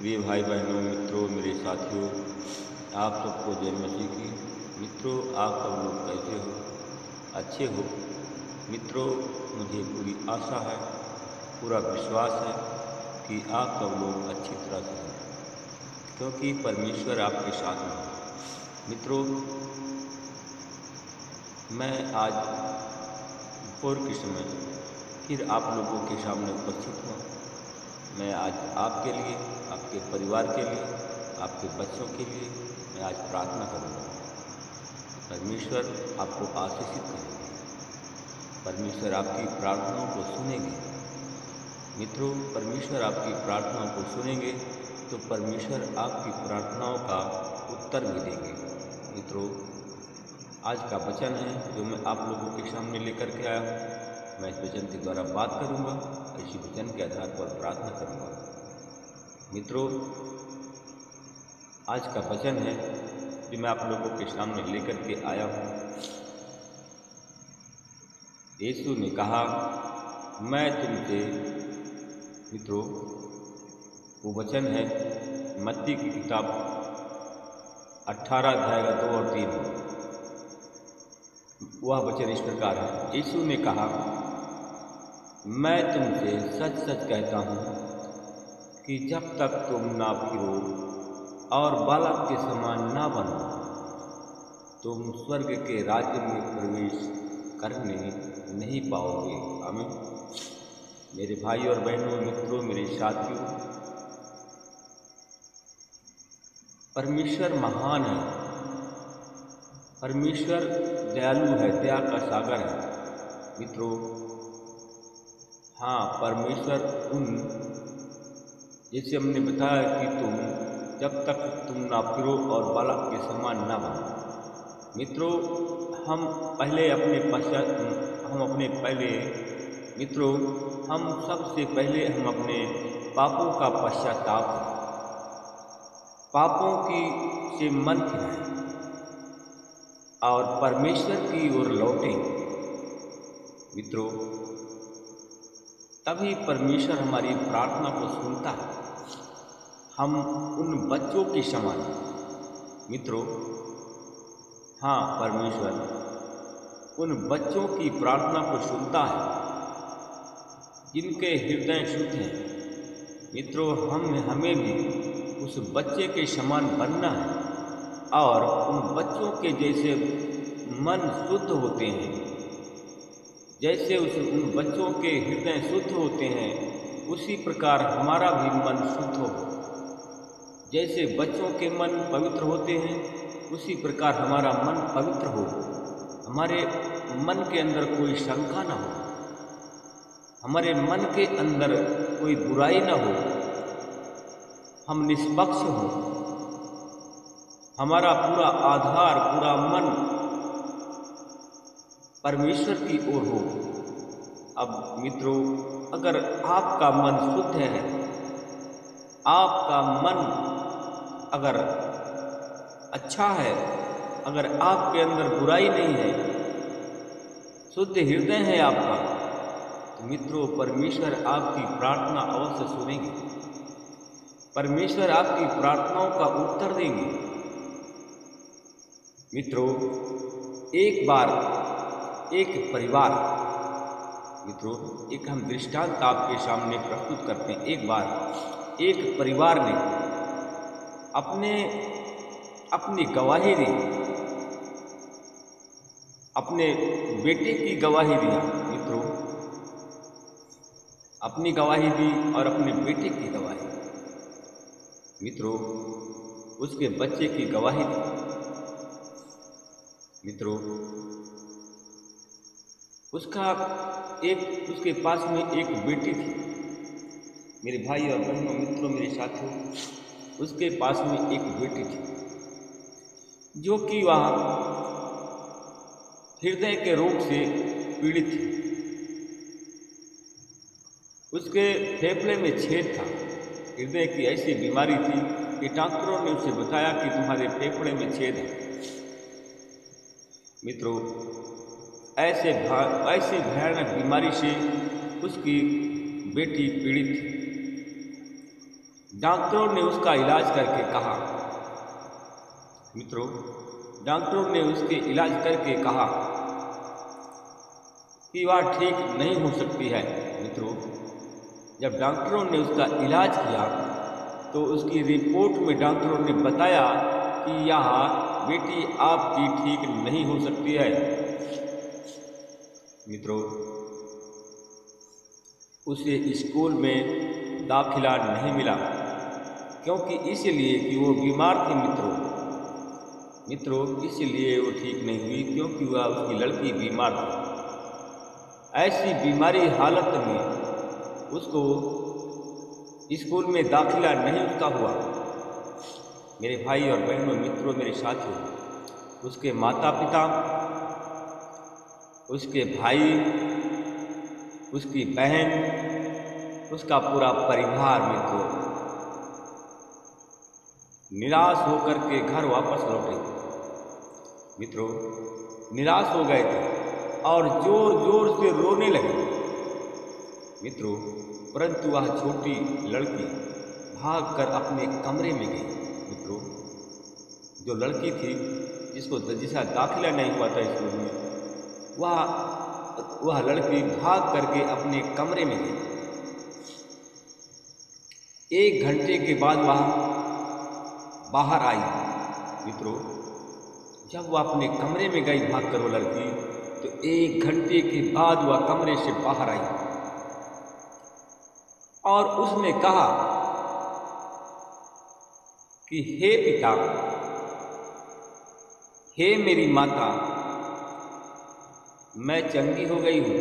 प्रिय भाई बहनों, मित्रों, मेरे साथियों, आप सबको जय मसीह की। मित्रों, आप सब लोग कैसे हो? अच्छे हो? मित्रों, मुझे पूरी आशा है, पूरा विश्वास है कि आप सब लोग अच्छी तरह से हैं, क्योंकि परमेश्वर आपके साथ में है। मित्रों, मैं आज दोपहर के समय फिर आप लोगों के सामने उपस्थित हूँ। मैं आज आपके लिए, आपके परिवार के लिए, आपके बच्चों के लिए मैं आज प्रार्थना करूँगा। परमेश्वर आपको आशीषित करेंगे, परमेश्वर आपकी प्रार्थनाओं को सुनेंगे। मित्रों, परमेश्वर आपकी प्रार्थनाओं को सुनेंगे तो परमेश्वर आपकी प्रार्थनाओं का उत्तर भी देंगे। मित्रों, आज का वचन है जो मैं आप लोगों के सामने लेकर के आया हूँ। मैं इस वचन के द्वारा बात करूंगा, इसी वचन के आधार पर प्रार्थना करूंगा। मित्रों, आज का वचन है जो मैं आप लोगों के सामने लेकर के आया हूँ। यीशु ने कहा, मैं तुमसे, मित्रों, वो वचन है मत्ती की किताब 18 अध्याय 2 और 3। वह वचन इस प्रकार है। यीशु ने कहा, मैं तुमसे सच सच कहता हूँ कि जब तक तुम ना फिरो और बालक के समान ना बनो, तुम स्वर्ग के राज्य में प्रवेश करने नहीं पाओगे। आमीन। मेरे भाई और बहनों, मित्रों, मेरे साथियों, परमेश्वर महान है, परमेश्वर दयालु है, दया का सागर है। मित्रों, हाँ, परमेश्वर जैसे हमने बताया कि तुम जब तक तुम ना फिरो और बालक के समान ना बनो। मित्रों, हम सबसे पहले हम अपने पापों का पश्चाताप करें, पापों की से मन फिराएं और परमेश्वर की ओर लौटें। मित्रों, तभी परमेश्वर हमारी प्रार्थना को सुनता है। हम उन बच्चों के समान, मित्रों, हाँ, परमेश्वर उन बच्चों की प्रार्थना को सुनता है जिनके हृदय शुद्ध हैं। मित्रों, हमें भी उस बच्चे के समान बनना है और उन बच्चों के जैसे मन शुद्ध होते हैं, जैसे उन बच्चों के हृदय शुद्ध होते हैं, उसी प्रकार हमारा भी मन शुद्ध हो। जैसे बच्चों के मन पवित्र होते हैं, उसी प्रकार हमारा मन पवित्र हो। हमारे मन के अंदर कोई शंका ना हो, हमारे मन के अंदर कोई बुराई ना हो, हम निष्पक्ष हो, हमारा पूरा आधार, पूरा मन परमेश्वर की ओर हो। अब मित्रों, अगर आपका मन शुद्ध है, आपका मन अगर अच्छा है, अगर आपके अंदर बुराई नहीं है, शुद्ध हृदय है आपका, तो मित्रों, परमेश्वर आपकी प्रार्थना अवश्य सुनेंगे, परमेश्वर आपकी प्रार्थनाओं का उत्तर देंगे। मित्रों, एक बार एक परिवार, मित्रों, एक हम दृष्टांत आपके सामने प्रस्तुत करते हैं। एक बार एक परिवार ने अपनी गवाही दी, अपने बेटे की गवाही दिया। मित्रों, अपनी गवाही दी और अपने बेटे की गवाही, मित्रों, उसके बच्चे की गवाही दी। मित्रों, उसके पास में एक बेटी थी। मेरे भाई और बहनों, मित्रों, मेरे साथियों, उसके पास में एक बेटी थी जो कि वह हृदय के रोग से पीड़ित थी। उसके फेफड़े में छेद था, हृदय की ऐसी बीमारी थी कि डॉक्टरों ने उसे बताया कि तुम्हारे फेफड़े में छेद है। मित्रों, ऐसी भयानक बीमारी से उसकी बेटी पीड़ित थी। डॉक्टरों ने उसका इलाज करके कहा, मित्रों, डॉक्टरों ने उसके इलाज करके कहा कि वह ठीक नहीं हो सकती है। मित्रों, जब डॉक्टरों ने उसका इलाज किया तो उसकी रिपोर्ट में डॉक्टरों ने बताया कि यह बेटी आपकी ठीक नहीं हो सकती है। मित्रों, उसे स्कूल में दाखिला नहीं मिला, क्योंकि इसलिए कि वो बीमार थी। मित्रों, इसलिए वो ठीक नहीं हुई क्योंकि वह उसकी लड़की बीमार थी। ऐसी बीमारी हालत में उसको स्कूल में दाखिला नहीं उसका हुआ। मेरे भाई और बहनों, मित्रों, मेरे साथियों, उसके माता पिता, उसके भाई, उसकी बहन, उसका पूरा परिवार मित्रों निराश होकर के घर वापस लौटे। मित्रों, निराश हो गए थे और जोर जोर से रोने लगे। मित्रों, परंतु वह छोटी लड़की भागकर अपने कमरे में गई। मित्रों, जो लड़की थी जिसका दाखिला नहीं हुआ था स्कूल में, वह लड़की भाग करके अपने कमरे में गई। 1 घंटे के बाद वह बाहर आई। मित्रों, जब वह अपने कमरे में गई भागकर वो लड़की, तो 1 घंटे के बाद वह कमरे से बाहर आई और उसने कहा कि हे पिता, हे मेरी माता, मैं चंगी हो गई हूं।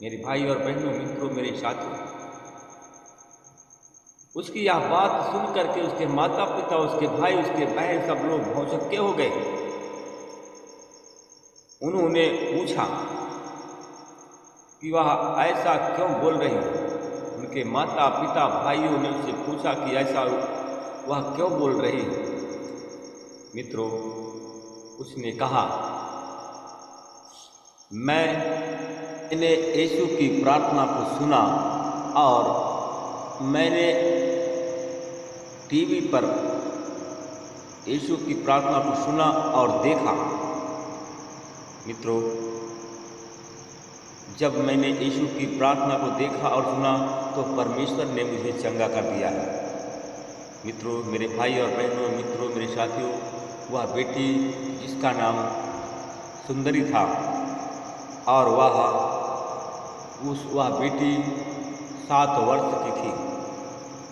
मेरे भाई और बहनों, मित्रों, मेरे साथियों, उसकी यह बात सुन करके उसके माता पिता, उसके भाई, उसके बहन सब लोग भौचक्के हो गए। उन्होंने पूछा कि वह ऐसा क्यों बोल रही है। उनके माता पिता भाइयों ने उससे पूछा कि ऐसा वह क्यों बोल रही है। मित्रों, उसने कहा, मैंने यीशु की प्रार्थना को सुना और मैंने टीवी पर यीशु की प्रार्थना को सुना और देखा। मित्रों, जब मैंने यीशु की प्रार्थना को देखा और सुना तो परमेश्वर ने मुझे चंगा कर दिया है। मित्रों, मेरे भाई और बहनों, मित्रों, मेरे साथियों, वह बेटी जिसका नाम सुंदरी था और वह बेटी 7 वर्ष की थी।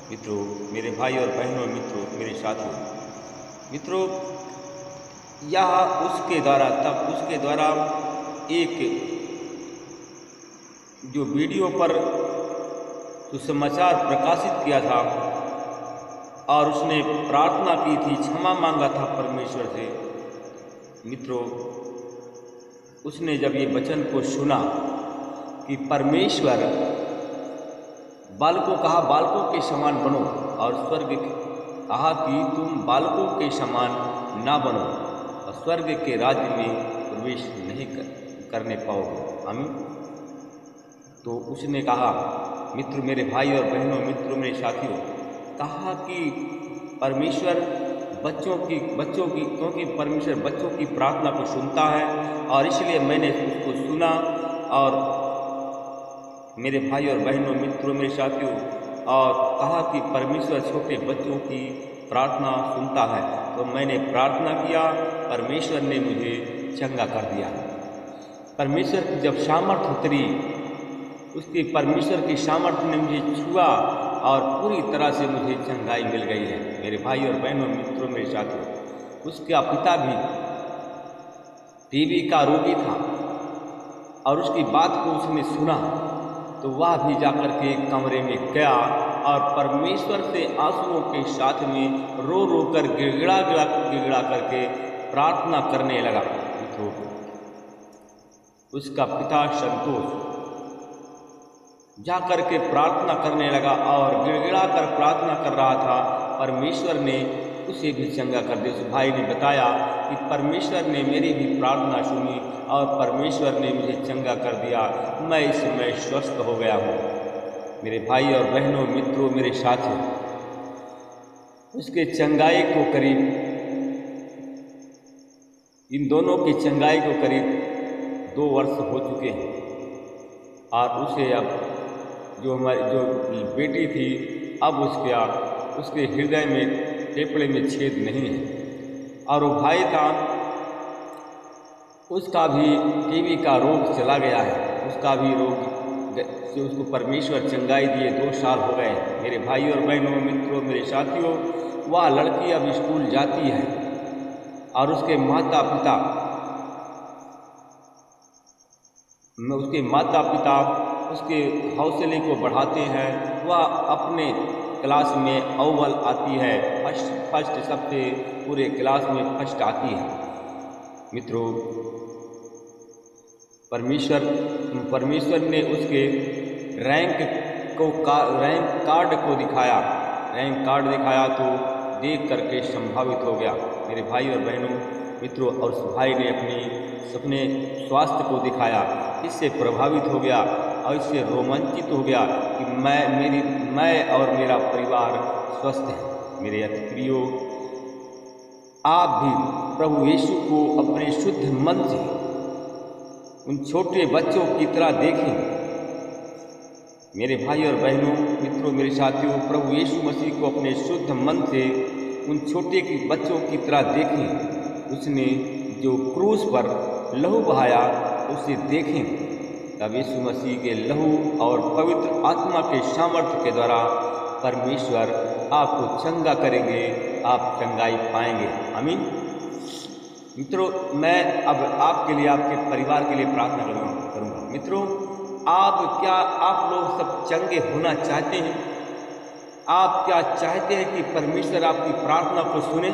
मित्रों, मेरे भाई और बहनों, मित्रों, मेरे साथियों, मित्रों, यह उसके द्वारा एक जो वीडियो पर सुसमाचार प्रकाशित किया था और उसने प्रार्थना की थी, क्षमा मांगा था परमेश्वर से। मित्रों, उसने जब ये वचन को सुना कि परमेश्वर बालकों कहा बालकों के समान बनो, और स्वर्ग कहा कि तुम बालकों के समान ना बनो और स्वर्ग के राज्य में प्रवेश नहीं करने पाओगे। आमीन। तो उसने कहा, मित्र, मेरे भाई और बहनों, मित्रों, मेरे साथियों, कहा कि परमेश्वर बच्चों की क्योंकि परमेश्वर बच्चों की प्रार्थना को सुनता है, और इसलिए मैंने उसको सुना और मेरे भाई और बहनों, मित्रों, मेरे साथियों, और कहा कि परमेश्वर छोटे बच्चों की प्रार्थना सुनता है। तो मैंने प्रार्थना किया, परमेश्वर ने मुझे चंगा कर दिया। परमेश्वर की जब सामर्थ उतरी, उसकी परमेश्वर की सामर्थ ने मुझे छुआ और पूरी तरह से मुझे चंगाई मिल गई है। मेरे भाई और बहनों, मित्रों, मेरे साथियों, उसका पिता भी टीबी का रोगी था और उसकी बात को उसने सुना तो वह भी जाकर के कमरे में गया और परमेश्वर से आंसुओं के साथ में रो रो कर गिड़गिड़ा करके प्रार्थना करने लगा। तो उसका पिता संतोष जाकर के प्रार्थना करने लगा और गिड़गिड़ा कर प्रार्थना कर रहा था। परमेश्वर ने उसे भी चंगा कर दिया। उस भाई ने बताया कि परमेश्वर ने मेरी भी प्रार्थना सुनी और परमेश्वर ने मुझे चंगा कर दिया, मैं इस समय स्वस्थ हो गया हूँ। मेरे भाई और बहनों, मित्रों, मेरे साथियों, उसके चंगाई को करीब, इन दोनों की चंगाई को करीब 2 वर्ष हो चुके हैं और उसे अब जो बेटी थी, अब उसके हृदय में, फेफड़े में छेद नहीं है। और वो भाई था, उसका भी टीबी का रोग चला गया है, उसका भी रोग जो उसको परमेश्वर चंगाई दिए 2 साल हो गए। मेरे भाई और बहनों, मित्रों, मेरे साथियों, वह लड़की अब स्कूल जाती है और उसके माता पिता उसके हौसले को बढ़ाते हैं। वह अपने क्लास में अव्वल आती है, फर्स्ट सबसे पूरे क्लास में फर्स्ट आती है। मित्रों, परमेश्वर ने उसके रैंक कार्ड दिखाया तो देख करके संभावित हो गया। मेरे भाई और बहनों, मित्रों, और उस भाई ने अपने स्वास्थ्य को दिखाया, इससे प्रभावित हो गया और इससे रोमांचित हो गया कि मैं और मेरा परिवार स्वस्थ है। मेरे अति प्रियो, आप भी प्रभु यीशु को अपने शुद्ध मन से उन छोटे बच्चों की तरह देखें। मेरे भाई और बहनों, मित्रों, मेरे साथियों, प्रभु यीशु मसीह को अपने शुद्ध मन से उन छोटे बच्चों की तरह देखें। उसने जो क्रूस पर लहू बहाया, उसे देखें। तब यीशु मसीह के लहू और पवित्र आत्मा के सामर्थ्य के द्वारा परमेश्वर आपको चंगा करेंगे, आप चंगाई पाएंगे। आमीन। मित्रों, मैं अब आपके लिए, आपके परिवार के लिए प्रार्थना करूँगा। मित्रों, आप लोग सब चंगे होना चाहते हैं? आप क्या चाहते हैं कि परमेश्वर आपकी प्रार्थना को सुने?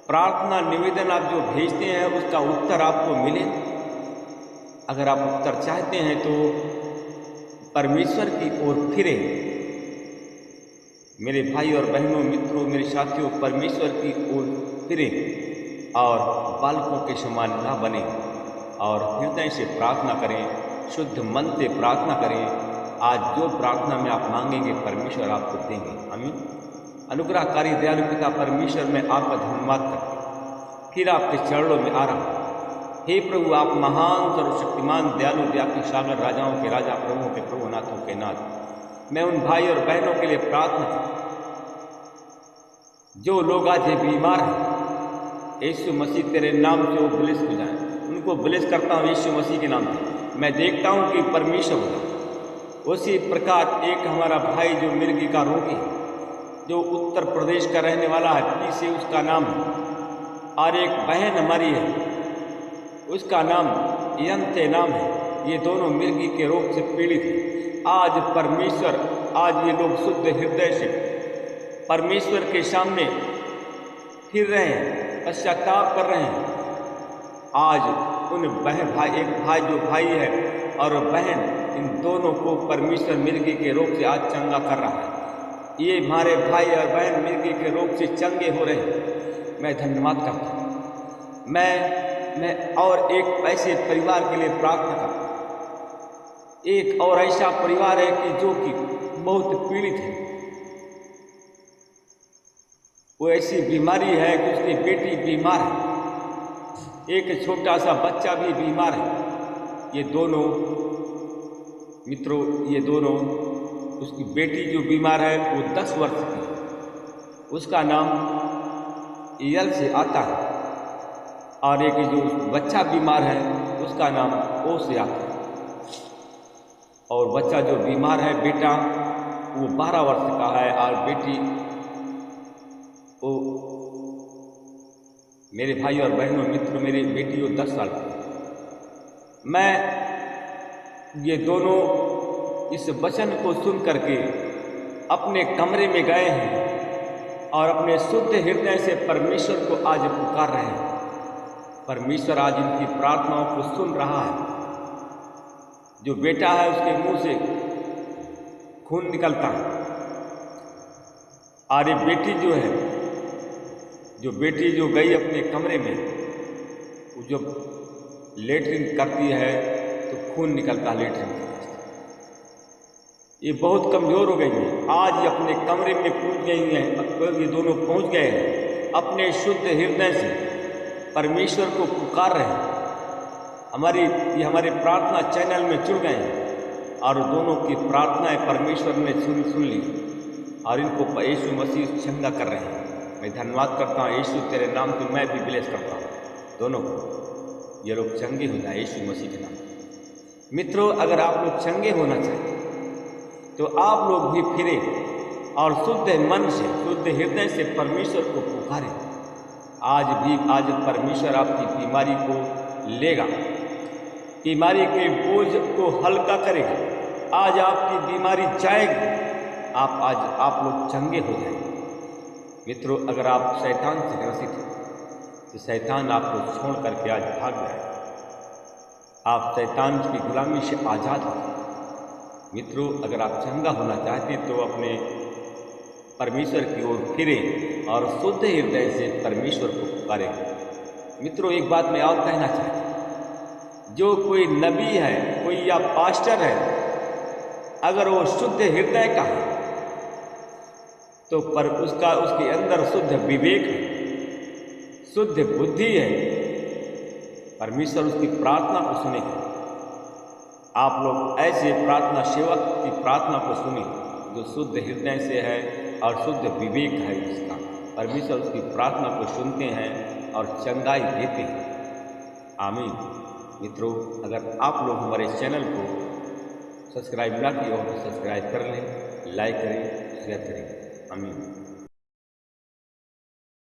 प्रार्थना निवेदन आप जो भेजते हैं, उसका उत्तर आपको मिले? अगर आप उत्तर चाहते हैं तो परमेश्वर की ओर फिरें। मेरे भाई और बहनों, मित्रों, मेरे साथियों, परमेश्वर की ओर फिरें और बालकों के समान न बने और हृदय से प्रार्थना करें, शुद्ध मन से प्रार्थना करें। आज जो प्रार्थना में आप मांगेंगे, परमेश्वर आपको देंगे। आमीन। अनुग्रहकारी दयालु पिता परमेश्वर, मैं आपका धन्यवाद करता हूँ, फिर आपके चरणों में आ रहा हूँ। हे प्रभु, आप महान, सर्वशक्तिमान, दयालु, व्यापी, सागर, राजाओं के राजा, प्रभुओं के प्रभु, नाथों के नाथ। मैं उन भाई और बहनों के लिए प्रार्थना करता हूँ जो लोग आज बीमार हैं। यीशु मसीह तेरे नाम से वो ब्लेस हो जाए, उनको ब्लेस करता हूँ यीशु मसीह के नाम से। मैं देखता हूँ कि परमेश्वर हो जाए। उसी प्रकार एक हमारा भाई जो मिर्गी का रोगी है, जो उत्तर प्रदेश का रहने वाला है, पीछे उसका नाम है, और एक बहन हमारी है, उसका नाम यंते नाम है। ये दोनों मिर्गी के रोग से पीड़ित हैं। आज परमेश्वर, आज ये लोग शुद्ध हृदय से परमेश्वर के सामने फिर रहे हैं, पश्चाताप कर रहे हैं। आज उन एक भाई जो भाई है और बहन, इन दोनों को परमेश्वर मिर्गी के रोग से आज चंगा कर रहा है। ये हमारे भाई और बहन मिर्गी के रोग से चंगे हो रहे हैं। मैं धन्यवाद करता हूँ। मैं और एक ऐसे परिवार के लिए प्रार्थना करता हूँ। एक और ऐसा परिवार है कि जो कि बहुत पीड़ित है। वो ऐसी बीमारी है कि उसकी बेटी बीमार है, एक छोटा सा बच्चा भी बीमार है। ये दोनों मित्रों, ये दोनों, उसकी बेटी जो बीमार है वो 10 वर्ष की है, उसका नाम यल से आता है, और एक जो बच्चा बीमार है उसका नाम ओ से आता है। और बच्चा जो बीमार है, बेटा, वो 12 वर्ष का है, और बेटी, वो मेरे भाई और बहनों, मित्रों, मेरी बेटी वो 10 साल की। ये दोनों इस वचन को सुन करके अपने कमरे में गए हैं और अपने शुद्ध हृदय से परमेश्वर को आज पुकार रहे हैं। परमेश्वर आज इनकी प्रार्थनाओं को सुन रहा है। जो बेटा है उसके मुंह से खून निकलता है, और ये बेटी जो गई अपने कमरे में, वो जब लेटरिन करती है तो खून निकलता है लेटरिन। ये बहुत कमज़ोर हो गई हैं। आज ये अपने कमरे में पहुंच गई हैं, ये दोनों पहुंच गए हैं, अपने शुद्ध हृदय से परमेश्वर को पुकार रहे हैं। ये हमारे प्रार्थना चैनल में जुड़ गए हैं और दोनों की प्रार्थनाएं परमेश्वर ने सुन ली और इनको यीशु मसीह चंगा कर रहे हैं। मैं धन्यवाद करता हूँ यीशु, तेरे नाम को मैं भी ब्लेस करता हूँ दोनों को। ये लोग चंगे हो जाए यीशु मसीह के नाम। मित्रों, अगर आप लोग चंगे होना चाहते तो आप लोग भी फिरे और शुद्ध मन से, शुद्ध हृदय से परमेश्वर को पुकारें। आज परमेश्वर आपकी बीमारी को लेगा, बीमारी के बोझ को हल्का करेगा। आज आपकी बीमारी जाएगी, आप लोग चंगे हो जाएंगे। मित्रों, अगर आप शैतान से ग्रसित हैं तो शैतान आपको छोड़ करके आज भाग जाए। आप शैतान की गुलामी से आज़ाद हो। मित्रों, अगर आप चंगा होना चाहते हैं तो अपने परमेश्वर की ओर फिरें और शुद्ध हृदय से परमेश्वर को पुकारें। मित्रों, एक बात मैं और कहना चाहता हूँ, जो कोई नबी है, कोई या पास्टर है, अगर वो शुद्ध हृदय का है तो उसके अंदर शुद्ध विवेक है, शुद्ध बुद्धि है, परमेश्वर उसकी प्रार्थना को सुनेगा। आप लोग ऐसे प्रार्थना सेवक की प्रार्थना को सुने जो शुद्ध हृदय से है और शुद्ध विवेक है जिसका, परमेश्वर उसकी प्रार्थना को सुनते हैं और चंगाई देते हैं। आमीन। मित्रों, अगर आप लोग हमारे चैनल को सब्सक्राइब ना किया हो तो सब्सक्राइब कर लें, लाइक करें, शेयर करें। आमीन।